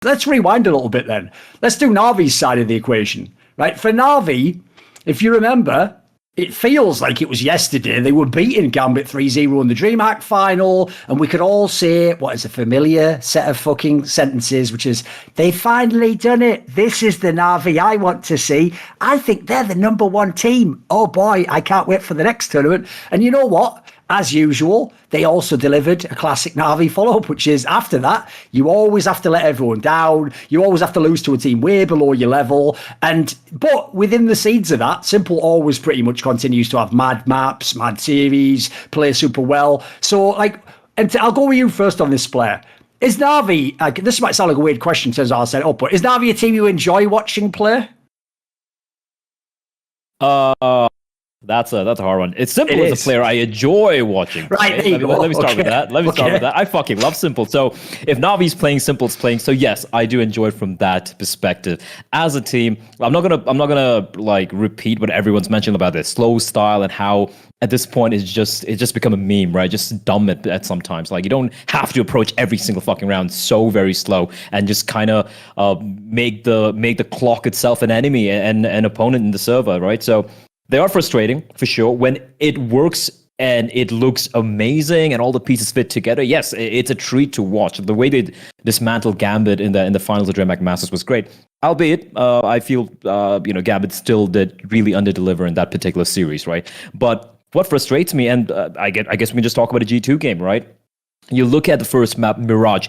let's rewind a little bit then. Let's do NaVi's side of the equation, right? For NaVi, if you remember, it feels like it was yesterday. They were beating Gambit 3-0 in the DreamHack final, and we could all say what is a familiar set of fucking sentences, which is, they finally done it. This is the NaVi I want to see. I think they're the number one team. Oh boy, I can't wait for the next tournament. And you know what? As usual, they also delivered a classic NaVi follow-up, which is after that, you always have to let everyone down. You always have to lose to a team way below your level. But within the seeds of that, Simple always pretty much continues to have mad maps, mad series, play super well. So, I'll go with you first on this player. Is NaVi, this might sound like a weird question since I'll set it up, but is NaVi a team you enjoy watching play? That's a hard one. It's Simple as a player I enjoy watching. Right, let me start with that. Let me start with that. I fucking love Simple. So if NaVi's playing, Simple's playing. So yes, I do enjoy it from that perspective. As a team, I'm not gonna like repeat what everyone's mentioned about their slow style and how at this point it's just become a meme, right? Just dumb at sometimes. Like you don't have to approach every single fucking round so very slow and just kind of make the clock itself an enemy and an opponent in the server, right? So they are frustrating, for sure. When it works and it looks amazing and all the pieces fit together, yes, it's a treat to watch. The way they dismantled Gambit in the finals of DreamHack Masters was great. Albeit, I feel Gambit still did really underdeliver in that particular series, right? But what frustrates me, and I guess we can just talk about a G2 game, right? You look at the first map, Mirage.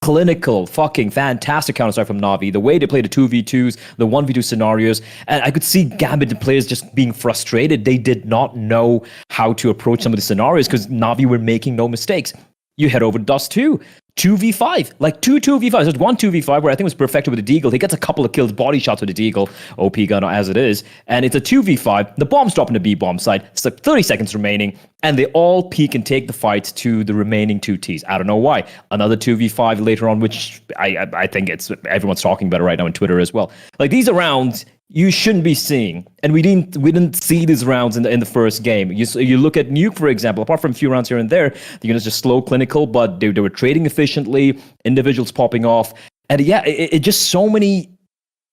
Clinical, fucking fantastic Counter-Strike from NaVi. The way they play the 2v2s, the 1v2 scenarios, and I could see Gambit players just being frustrated. They did not know how to approach some of the scenarios because NaVi were making no mistakes. You head over to Dust 2. 2v5, like two 2v5s. There's one 2v5 where I think it was perfected with the Deagle. He gets a couple of kills, body shots with the Deagle, OP gun as it is, and it's a 2v5. The bomb's dropping the B bomb side. It's like 30 seconds remaining, and they all peek and take the fight to the remaining two Ts. I don't know why. Another 2v5 later on, which I think everyone's talking about it right now on Twitter as well. Like these are rounds you shouldn't be seeing, and we didn't see these rounds in the first game. You look at Nuke, for example. Apart from a few rounds here and there, the units just slow, clinical, but they were trading efficiently. Individuals popping off, and yeah, it just so many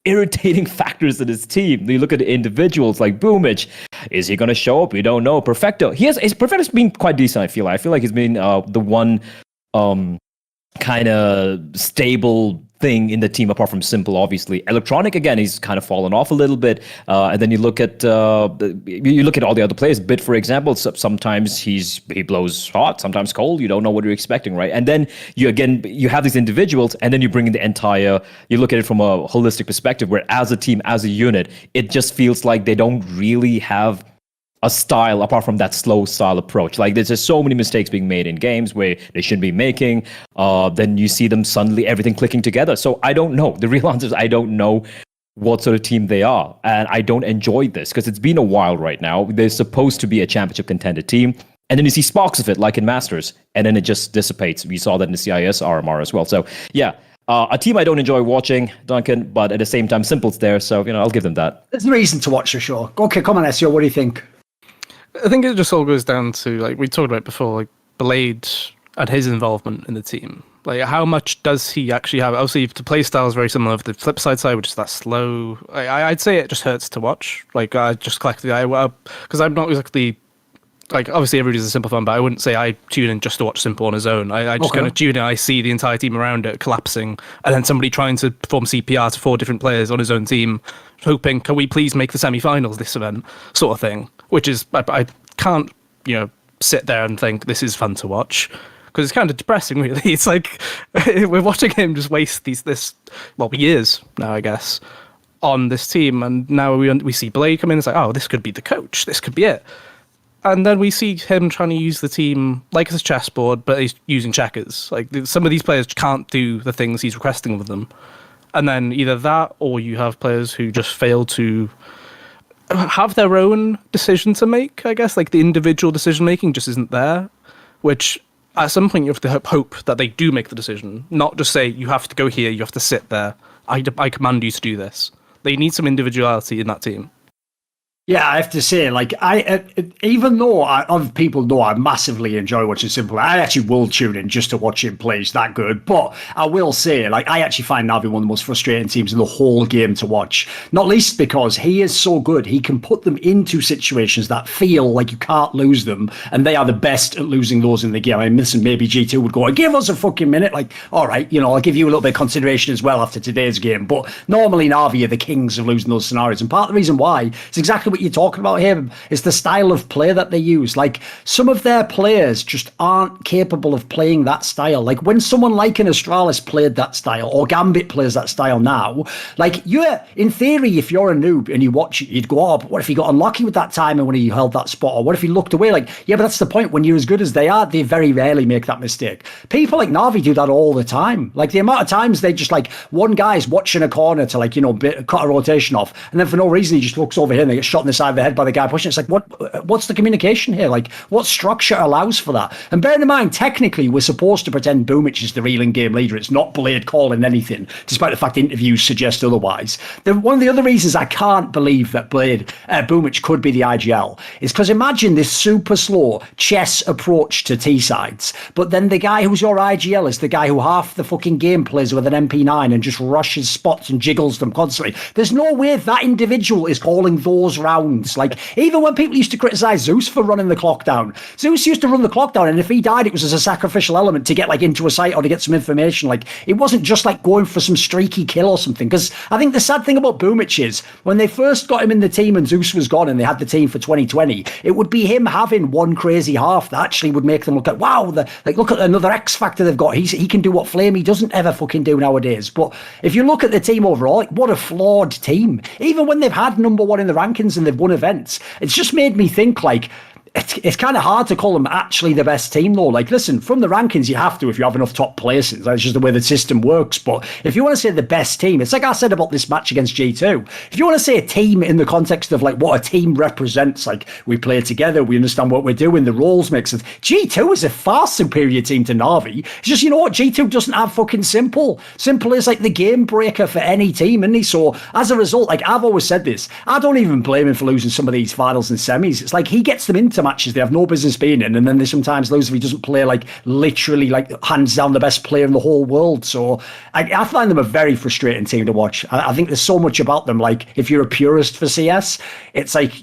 irritating factors in his team. You look at the individuals like Boomich. Is he going to show up? We don't know. Perfecto. Perfecto's been quite decent. I feel like he's been the one kind of stable thing in the team apart from Simple, obviously. Electronic, again, he's kind of fallen off a little bit, and then you look at all the other players. Bit, for example, sometimes he blows hot, sometimes cold. You don't know what you're expecting, right? And then you have these individuals, and then you bring in the entire, you look at it from a holistic perspective where as a team, as a unit, it just feels like they don't really have a style apart from that slow style approach. Like there's just so many mistakes being made in games where they shouldn't be making. Then you see them suddenly everything clicking together. So I don't know. The real answer is I don't know what sort of team they are. And I don't enjoy this because it's been a while right now. They're supposed to be a championship contender team. And then you see sparks of it like in Masters. And then it just dissipates. We saw that in the CIS RMR as well. So yeah, a team I don't enjoy watching, Duncan, but at the same time, Simple's there. So, I'll give them that. There's a reason to watch the show. Okay, come on, Ezio, what do you think? I think it just all goes down to, like we talked about before, like Blade and his involvement in the team. Like, how much does he actually have? Obviously, the play style is very similar to the flip side, which is that slow. I'd say it just hurts to watch. Like, I just collectively, because I'm not exactly, like, obviously everybody's a Simple fan, but I wouldn't say I tune in just to watch Simple on his own. I just kind of tune in, I see the entire team around it collapsing, and then somebody trying to perform CPR to 4 different players on his own team, hoping, can we please make the semi-finals this event, sort of thing. Which is, I can't, sit there and think this is fun to watch. Because it's kind of depressing, really. It's like, we're watching him just waste years now, I guess, on this team. And now we see Blade come in, it's like, oh, this could be the coach, this could be it. And then we see him trying to use the team like it's a chessboard, but he's using checkers. Like, some of these players can't do the things he's requesting of them. And then either that, or you have players who just fail to have their own decision to make, I guess. Like, the individual decision making just isn't there, which at some point you have to hope that they do make the decision, not just say, you have to go here, you have to sit there, I command you to do this. They need some individuality in that team. Yeah, I have to say, like, even though other people know I massively enjoy watching Simple, I actually will tune in just to watch him play. He's that good. But I will say, like, I actually find NaVi one of the most frustrating teams in the whole game to watch. Not least because he is so good. He can put them into situations that feel like you can't lose them, and they are the best at losing those in the game. I mean, listen, maybe G2 would go, give us a fucking minute. Like, all right, I'll give you a little bit of consideration as well after today's game. But normally NaVi are the kings of losing those scenarios. And part of the reason why is exactly what you're talking about here. It's the style of play that they use. Like, some of their players just aren't capable of playing that style. Like, when someone like an Astralis played that style, or Gambit plays that style now, like, in theory, if you're a noob and you watch it, you'd go, oh, but what if he got unlucky with that timer when he held that spot? Or what if he looked away? Like, yeah, but that's the point. When you're as good as they are, they very rarely make that mistake. People like NaVi do that all the time. Like, the amount of times they just, like, one guy's watching a corner to, like, cut a rotation off, and then for no reason he just looks over here and they get shot in the side of the head by the guy pushing. It's like, what's the communication here? Like, what structure allows for that? And bear in mind, technically, we're supposed to pretend Boomich is the real in-game leader. It's not Blade calling anything, despite the fact interviews suggest otherwise. One of the other reasons I can't believe that Boomich could be the IGL is because imagine this super slow chess approach to T-sides, but then the guy who's your IGL is the guy who half the fucking game plays with an MP9 and just rushes spots and jiggles them constantly. There's no way that individual is calling those rounds. Like, even when people used to criticize Zeus for running the clock down, Zeus used to run the clock down, and if he died, it was as a sacrificial element to get, like, into a site or to get some information. Like, it wasn't just like going for some streaky kill or something. Because I think the sad thing about Boomich is when they first got him in the team and Zeus was gone and they had the team for 2020, it would be him having one crazy half that actually would make them look at, wow, look at another X factor they've got. He can do what Flamey doesn't ever fucking do nowadays. But if you look at the team overall, like, what a flawed team. Even when they've had number one in the rankings and they've won events, it's just made me think, like, it's kind of hard to call them actually the best team, though. Like, listen, from the rankings, you have to if you have enough top places. That's just the way the system works. But if you want to say the best team, it's like I said about this match against G2. If you want to say a team in the context of, like, what a team represents, like, we play together, we understand what we're doing, the roles make sense. G2 is a far superior team to NaVi. It's just, what, G2 doesn't have fucking Simple. Simple is, like, the game breaker for any team, isn't he? So, as a result, like, I've always said this, I don't even blame him for losing some of these finals and semis. It's like he gets them into matches they have no business being in, and then they sometimes lose if he doesn't play, like, literally, like, hands down the best player in the whole world. So I find them a very frustrating team to watch. I think there's so much about them. Like, if you're a purist for CS, it's like,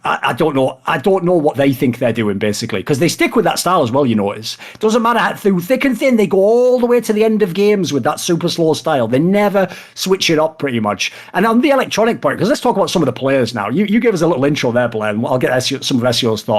I don't know what they think they're doing, basically, because they stick with that style as well. You notice it doesn't matter through thick and thin, they go all the way to the end of games with that super slow style. They never switch it up, pretty much. And on the electronic point, because let's talk about some of the players now. You give us a little intro there, Blair, and I'll get some of SEO's thoughts.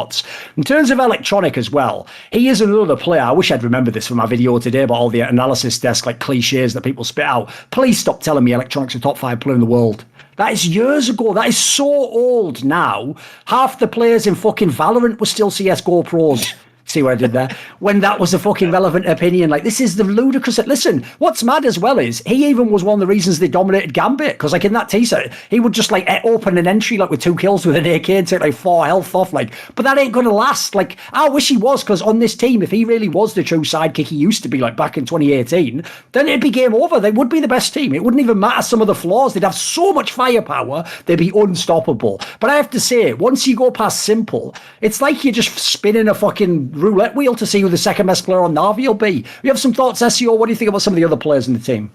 In terms of electronic as well, he is another player. I wish I'd remembered this from my video today about all the analysis desk, like, cliches that people spit out. Please stop telling me electronic's a top 5 player in the world. That is years ago. That is so old now. Half the players in fucking Valorant were still CSGO pros. See what I did there? When that was a fucking relevant opinion. Like, this is the ludicrous. Listen, what's mad as well is he even was one of the reasons they dominated Gambit, because, like, in that teaser, he would just, like, open an entry, like, with 2 kills with an AK and take, like, 4 health off. Like, but that ain't gonna last. Like, I wish he was, because on this team, if he really was the true sidekick he used to be, like, back in 2018, then it'd be game over. They would be the best team. It wouldn't even matter some of the flaws. They'd have so much firepower, they'd be unstoppable. But I have to say, once you go past Simple, it's like you're just spinning a fucking roulette wheel to see who the second best player on NaVi will be. You have some thoughts, SEO? What do you think about some of the other players in the team?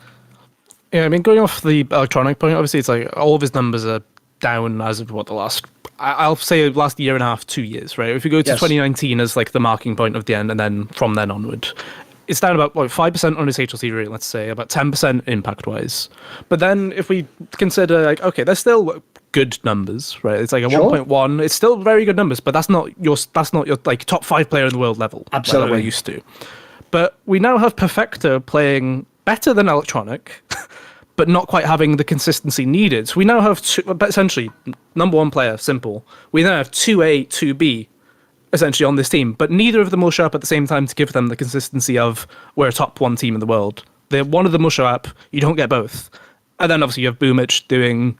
Yeah, I mean, going off the electronic point, obviously it's like all of his numbers are down as of the last, I'll say last year and a half, 2 years, right? If you go to 2019 as, like, the marking point of the end, and then from then onward, it's down about 5% on his HLC rate, let's say, about 10% impact-wise. But then if we consider, like, okay, there's still good numbers, right? It's like a 1.1. It's still very good numbers, but that's not your like top 5 player in the world level. Absolutely, like we're used to. But we now have Perfecto playing better than electronic, but not quite having the consistency needed. So we now have essentially number 1 player, Simple. We now have 2A, 2B, essentially on this team, but neither of them will show up at the same time to give them the consistency of we're a top 1 team in the world. One of them will show up. You don't get both. And then obviously you have Boomich doing,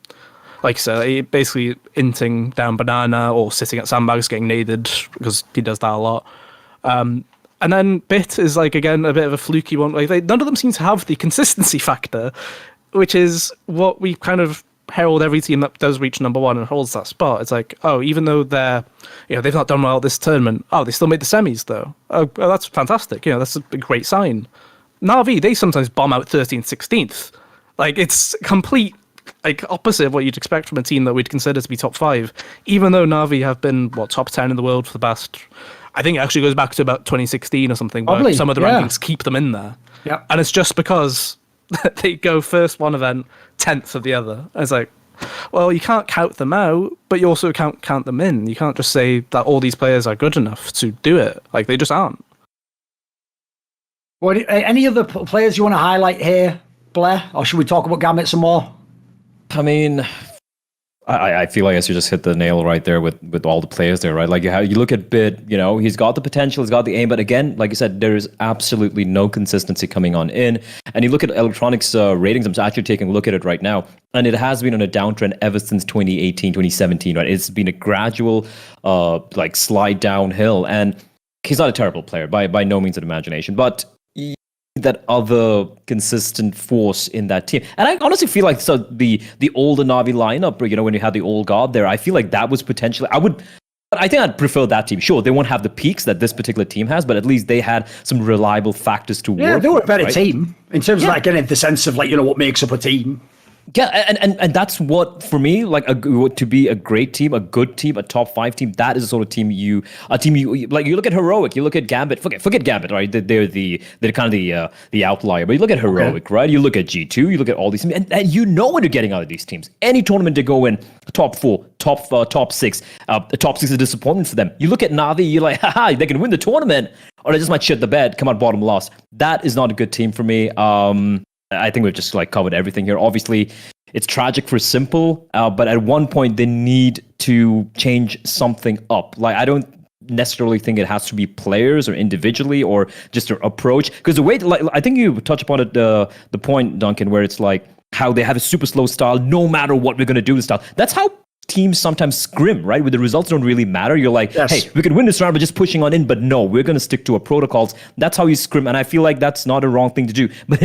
like I said, basically inting down banana or sitting at sandbags getting naded, because he does that a lot. And then Bit is, like, again, a bit of a fluky one. Like, none of them seem to have the consistency factor, which is what we kind of herald every team that does reach number one and holds that spot. It's like, oh, even though they've not done well this tournament, they still made the semis though. Oh, that's fantastic. That's a great sign. NaVi, they sometimes bomb out 13th, 16th. Like, it's complete opposite of what you'd expect from a team that we'd consider to be top 5. Even though NaVi have been top 10 in the world for the past, I think it actually goes back to about 2016 or something, where some of the rankings keep them in there. Yeah. And it's just because they go first one event, 10th of the other. And it's like, well, you can't count them out, but you also can't count them in. You can't just say that all these players are good enough to do it. Like, they just aren't. What, any other players you want to highlight here, Blair? Or should we talk about Gambit some more? I mean, I feel like you just hit the nail right there with all the players there, right? Like you look at Bid, he's got the potential, he's got the aim, but again, like you said, there is absolutely no consistency coming on in. And you look at Electronics ratings, I'm actually taking a look at it right now, and it has been on a downtrend ever since 2018, 2017, right? It's been a gradual slide downhill, and he's not a terrible player by no means an imagination, but that other consistent force in that team. And I honestly feel like the older NaVi lineup, when you had the old guard there, I feel like that was potentially, I think I'd prefer that team. Sure, they won't have the peaks that this particular team has, but at least they had some reliable factors to work with. Yeah, they were a better team in terms of getting the sense of what makes up a team. Yeah, and that's what, for me, to be a great team, a good team, a top 5 team, that is the sort of team you look at Heroic, you look at Gambit, forget Gambit, right? They're kind of the outlier, but you look at Heroic, right? You look at G2, you look at all these teams, and what you're getting out of these teams. Any tournament they go in, top 4, top 6, top 6 is a disappointment for them. You look at NaVi, you're like, haha, they can win the tournament, or they just might shit the bed, come out bottom last. That is not a good team for me. I think we've just covered everything here. Obviously, it's tragic for Simple, but at one point they need to change something up. I don't necessarily think it has to be players or individually or just their approach. Because the way, I think you touched upon it, the point, Duncan, where it's how they have a super slow style, no matter what we're going to do with style. That's how teams sometimes scrim, right? Where the results don't really matter. You're like, yes, hey, we could win this round by just pushing on in, but no, we're going to stick to our protocols. That's how you scrim, and I feel like that's not a wrong thing to do. But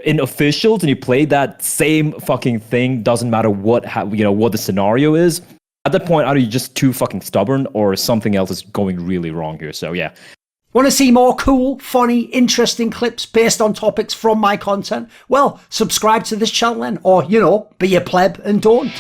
in officials, and you play that same fucking thing, doesn't matter what the scenario is. At that point, either you're just too fucking stubborn or something else is going really wrong here. So yeah. Want to see more cool, funny, interesting clips based on topics from my content? Well, subscribe to this channel then, or, be a pleb and don't.